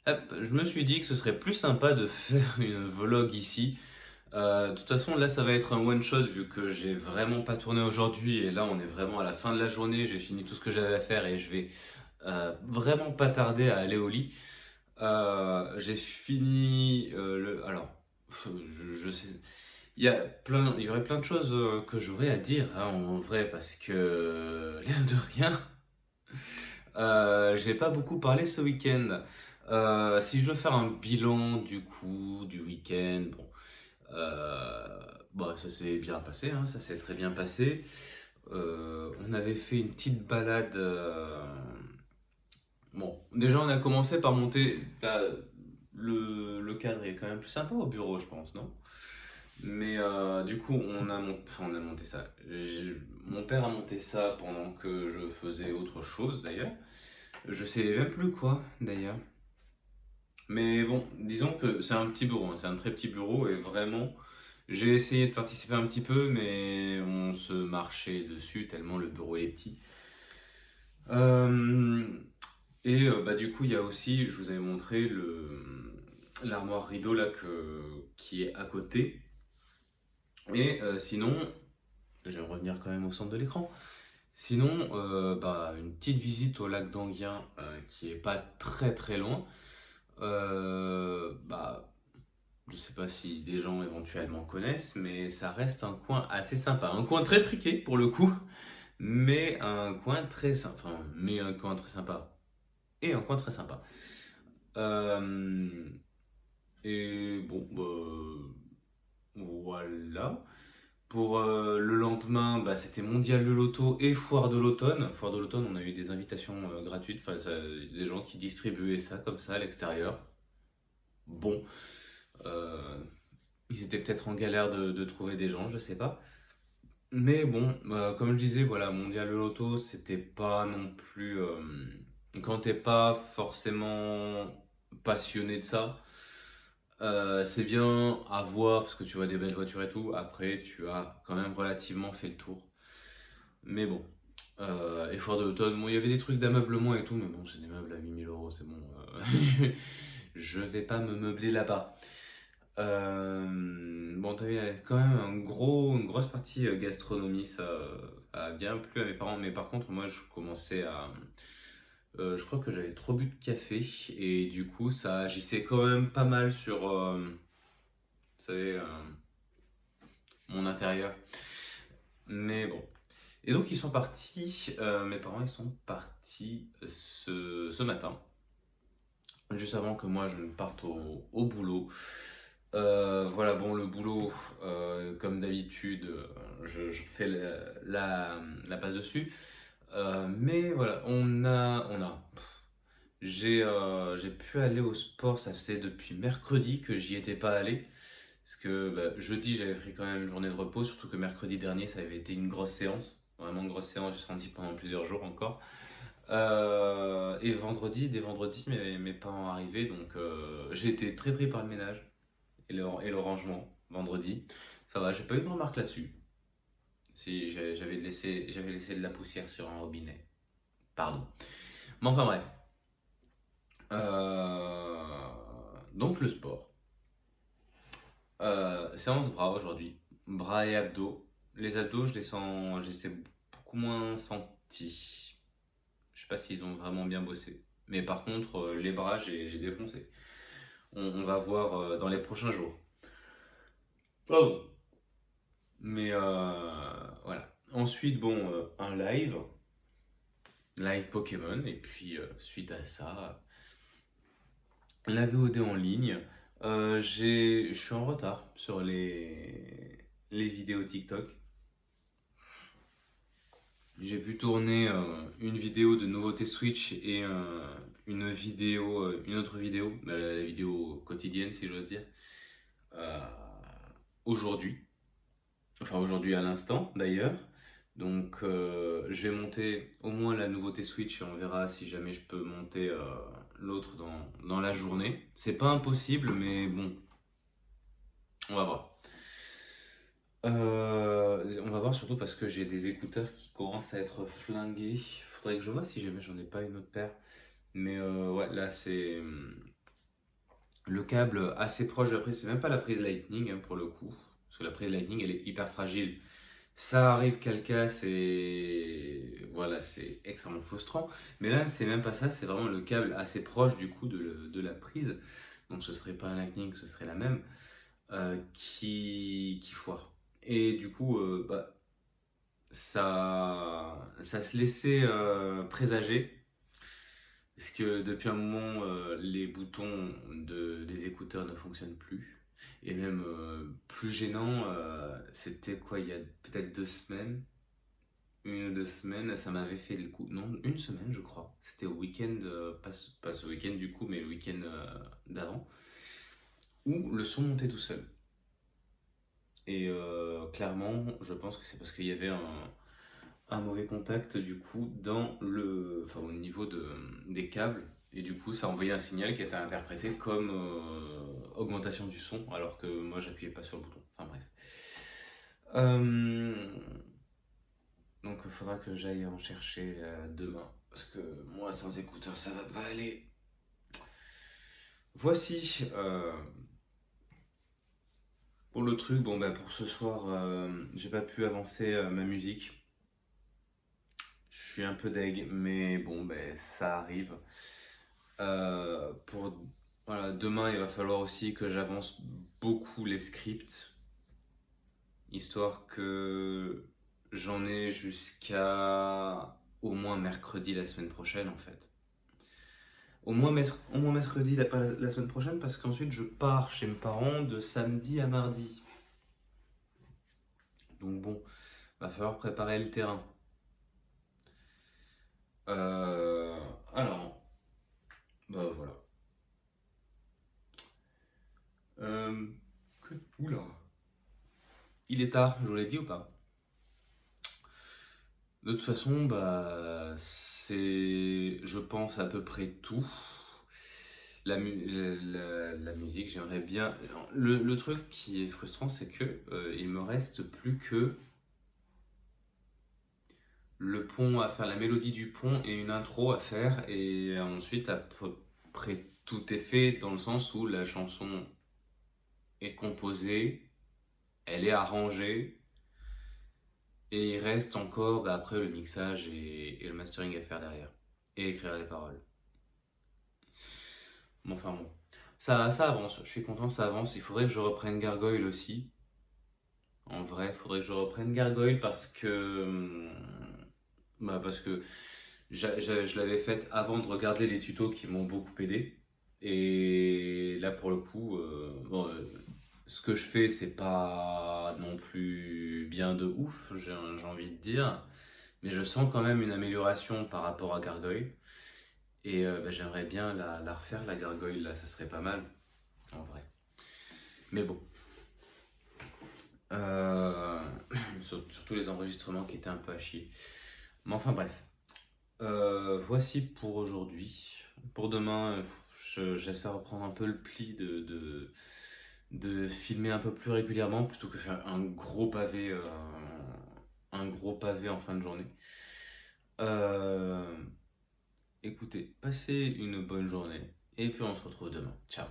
hop, je me suis dit que ce serait plus sympa de faire une vlog ici. De toute façon, là, ça va être un one shot vu que j'ai vraiment pas tourné aujourd'hui et là, on est vraiment à la fin de la journée. J'ai fini tout ce que j'avais à faire et je vais vraiment pas tarder à aller au lit. J'ai fini alors, je sais, il y aurait plein de choses que j'aurais à dire hein, en vrai parce que l'air de rien. J'ai pas beaucoup parlé ce week-end. Si je veux faire un bilan du coup du week-end, bon, euh, bah, ça s'est bien passé, hein, ça s'est très bien passé. On avait fait une petite balade. Bon, déjà on a commencé par monter. Là, le cadre est quand même plus sympa au bureau, je pense, non? Mais du coup, on a monté ça. Mon père a monté ça pendant que je faisais autre chose d'ailleurs. Je sais même plus quoi d'ailleurs. Mais bon, disons que c'est un petit bureau, hein, c'est un très petit bureau et vraiment, j'ai essayé de participer un petit peu, mais on se marchait dessus tellement le bureau est petit. Euh, bah, du coup, il y a aussi, je vous avais montré l'armoire rideau là qui est à côté. Et sinon, je vais revenir quand même au centre de l'écran. Sinon, bah, une petite visite au lac d'Anguien qui est pas très très loin. Bah, je sais pas si des gens éventuellement connaissent, mais ça reste un coin assez sympa. Un coin très friqué pour le coup, mais un coin très sympa. Enfin, mais un coin très sympa. Et un coin très sympa. Euh, et bon, bah, voilà. Pour le lendemain, bah, c'était Mondial de l'Auto et Foire de l'Automne. Foire de l'Automne, on a eu des invitations gratuites, enfin, des gens qui distribuaient ça comme ça à l'extérieur. Bon, euh, ils étaient peut-être en galère de trouver des gens, je sais pas. Mais bon, comme je disais, voilà, Mondial de l'Auto, c'était pas non plus. Quand t'es pas forcément passionné de ça, c'est bien à voir parce que tu vois des belles voitures et tout. Après, tu as quand même relativement fait le tour. Mais bon, effort de l'automne, bon, il y avait des trucs d'ameublement et tout, mais bon, c'est des meubles à 8 000 euros, c'est bon. Je vais pas me meubler là-bas. Bon, t'avais quand même une grosse partie gastronomie, ça a bien plu à mes parents, mais par contre, moi, je commençais à. Je crois que j'avais trop bu de café, et du coup, ça agissait quand même pas mal sur, vous savez, mon intérieur. Mais bon. Et donc, ils sont partis, mes parents, ils sont partis ce matin, juste avant que moi je ne parte au boulot. Voilà, bon, le boulot, comme d'habitude, je fais la passe dessus. Mais voilà, j'ai pu aller au sport, ça faisait depuis mercredi que j'y étais pas allé. Parce que bah, jeudi, j'avais pris quand même une journée de repos, surtout que mercredi dernier, ça avait été une grosse séance. Vraiment une grosse séance, j'ai senti pendant plusieurs jours encore. Et vendredi, dès vendredi, mes parents arrivaient, donc j'ai été très pris par le ménage et le rangement vendredi. Ça va, j'ai pas eu de remarque là-dessus. Si j'avais laissé de la poussière sur un robinet. Pardon. Mais enfin bref. Euh, donc le sport. Séance bras aujourd'hui. Bras et abdos. Les abdos, je les ai beaucoup moins sentis. Je sais pas s'ils ont vraiment bien bossé. Mais par contre, les bras, j'ai défoncé. On va voir dans les prochains jours. Pardon. Mais voilà. Ensuite, bon, un live Pokémon. Et puis, suite à ça, la VOD en ligne. Je suis en retard sur les vidéos TikTok. J'ai pu tourner une vidéo de nouveauté Switch et une autre vidéo, la vidéo quotidienne si j'ose dire, euh, aujourd'hui. Enfin aujourd'hui à l'instant d'ailleurs. Donc je vais monter au moins la nouveauté Switch et on verra si jamais je peux monter l'autre dans la journée. C'est pas impossible mais bon, on va voir. On va voir surtout parce que j'ai des écouteurs qui commencent à être flingués. Faudrait que je vois si jamais j'en ai pas une autre paire. Mais ouais, là c'est. Le câble assez proche de la prise, c'est même pas la prise Lightning pour le coup, parce que la prise Lightning elle est hyper fragile. Ça arrive qu'elle casse et voilà, c'est extrêmement frustrant. Mais là, c'est même pas ça, c'est vraiment le câble assez proche du coup de la prise. Donc ce serait pas un Lightning, ce serait la même, qui foire. Et du coup, bah, ça se laissait présager. Parce que depuis un moment, les boutons des écouteurs ne fonctionnent plus. Et même plus gênant, c'était quoi, il y a peut-être 2 semaines, 1 ou 2 semaines, ça m'avait fait le coup. Non, une semaine, je crois. C'était au week-end, pas ce week-end du coup, mais le week-end d'avant, où le son montait tout seul. Et clairement, je pense que c'est parce qu'il y avait un mauvais contact du coup enfin, au niveau des câbles. Et du coup, ça envoyait un signal qui était interprété comme augmentation du son, alors que moi, j'appuyais pas sur le bouton. Enfin bref. Euh, donc, il faudra que j'aille en chercher demain. Parce que moi, sans écouteurs, ça va pas aller. Voici pour le truc. Bon, bah, pour ce soir, j'ai pas pu avancer ma musique. Je suis un peu deg, mais bon, ben, ça arrive. Pour voilà, demain, il va falloir aussi que j'avance beaucoup les scripts, histoire que j'en ai jusqu'à au moins mercredi la semaine prochaine en fait. Au moins mercredi la semaine prochaine parce qu'ensuite je pars chez mes parents de samedi à mardi. Donc bon, va falloir préparer le terrain. Euh, alors, bah voilà. Euh, Oula. Il est tard, je vous l'ai dit ou pas? De toute façon, bah, c'est, je pense, à peu près tout. La musique, j'aimerais bien. Le truc qui est frustrant, c'est que il me reste plus que le pont à faire, la mélodie du pont et une intro à faire, et ensuite à peu près tout est fait dans le sens où la chanson est composée, elle est arrangée, et il reste encore bah, après le mixage et le mastering à faire derrière. Et écrire les paroles. Bon, enfin bon. Ça avance, je suis content, ça avance. Il faudrait que je reprenne Gargoyle aussi. En vrai, il faudrait que je reprenne Gargoyle parce que je l'avais faite avant de regarder les tutos qui m'ont beaucoup aidé. Et là, pour le coup, bon, ce que je fais, c'est pas non plus bien de ouf, j'ai envie de dire. Mais je sens quand même une amélioration par rapport à Gargoyle. Et bah, j'aimerais bien la refaire, la gargoyle, là, ça serait pas mal, en vrai. Mais bon. Euh, Surtout les enregistrements qui étaient un peu à chier. Mais enfin bref. Voici pour aujourd'hui. Pour demain, j'espère reprendre un peu le pli de filmer un peu plus régulièrement plutôt que faire un gros pavé en fin de journée. Euh, Écoutez, passez une bonne journée et puis on se retrouve demain. Ciao.